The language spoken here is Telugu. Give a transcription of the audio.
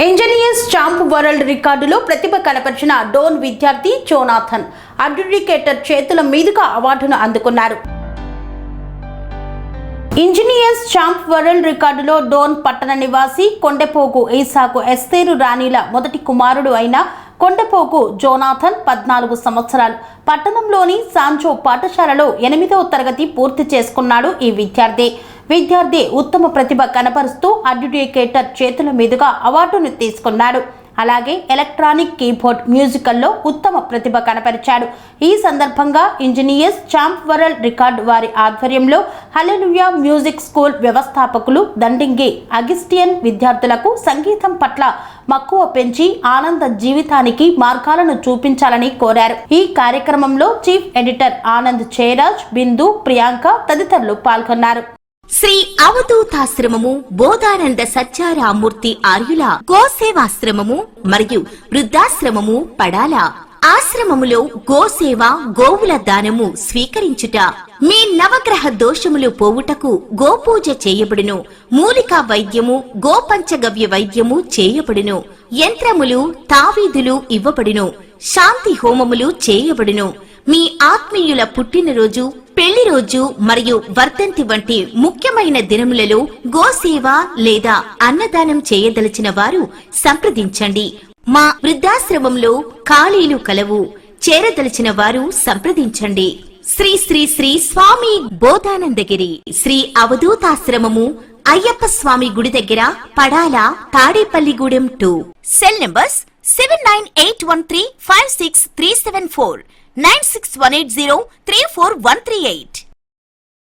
ఇంజనీర్స్ చాంప్ వరల్డ్ రికార్డులో ప్రతిభ కనపరిచిన డోన్ విద్యార్థి జోనాథన్ అడ్జుడికేటర్ చేతుల మీదుగా అవార్డును అందుకున్నారు. ఇంజనీర్స్ చాంప్ వరల్డ్ రికార్డులో డోన్ పట్టణ నివాసి కొండెపోగు ఈసాకు ఎస్తేరు రాణిల మొదటి కుమారుడు అయిన కొండెపోగు జోనాథన్ 14 సంవత్సరాలు పట్టణంలోని సాంజో పాఠశాలలో 8వ తరగతి పూర్తి చేసుకున్నాడు. ఈ విద్యార్థి ఉత్తమ ప్రతిభ కనపరుస్తూ అడ్జుడికేటర్ చేతుల మీదుగా అవార్డును తీసుకున్నాడు. అలాగే ఎలక్ట్రానిక్ కీబోర్డ్ మ్యూజికల్లో ఉత్తమ ప్రతిభ కనపరిచాడు. ఈ సందర్భంగా ఇంజనీర్స్ చాంప్ వరల్డ్ రికార్డు వారి ఆధ్వర్యంలో హల్లెలూయా మ్యూజిక్ స్కూల్ వ్యవస్థాపకులు దండింగి అగిస్టియన్ విద్యార్థులకు సంగీతం పట్ల మక్కువ పెంచి ఆనంద జీవితానికి మార్గాలను చూపించాలని కోరారు. ఈ కార్యక్రమంలో చీఫ్ ఎడిటర్ ఆనంద్ జయరాజ్, బిందు, ప్రియాంక తదితరులు పాల్గొన్నారు. శ్రీ అవధూతాశ్రమము, బోధానంద సత్యారామూర్తి ఆర్యుల గోసేవాశ్రమము మరియు వృద్ధాశ్రమము పడాల. ఆశ్రమములో గోసేవ, గోవుల దానము స్వీకరించుట, మీ నవగ్రహ దోషములు పోవుటకు గోపూజ చేయబడును. మూలికా వైద్యము, గోపంచగవ్య వైద్యము చేయబడును. యంత్రములు, తావీదులు ఇవ్వబడును. శాంతి హోమములు చేయబడును. మీ ఆత్మీయుల పుట్టినరోజు, పెళ్లి రోజు మరియు వర్ధంతి వంటి ముఖ్యమైన దినములలో గోసేవ లేదా అన్నదానం చేయదలిచిన వారు సంప్రదించండి. మా వృద్ధాశ్రమంలో ఖాళీలు కలవు. చేరదలిచిన వారు సంప్రదించండి. శ్రీ శ్రీ శ్రీ స్వామి బోధానందగిరి శ్రీ అవధూతాశ్రమము, అయ్యప్ప స్వామి గుడి దగ్గర, పడాల, తాడేపల్లిగూడెం 2. Cell numbers 7981356374, 9618034 138.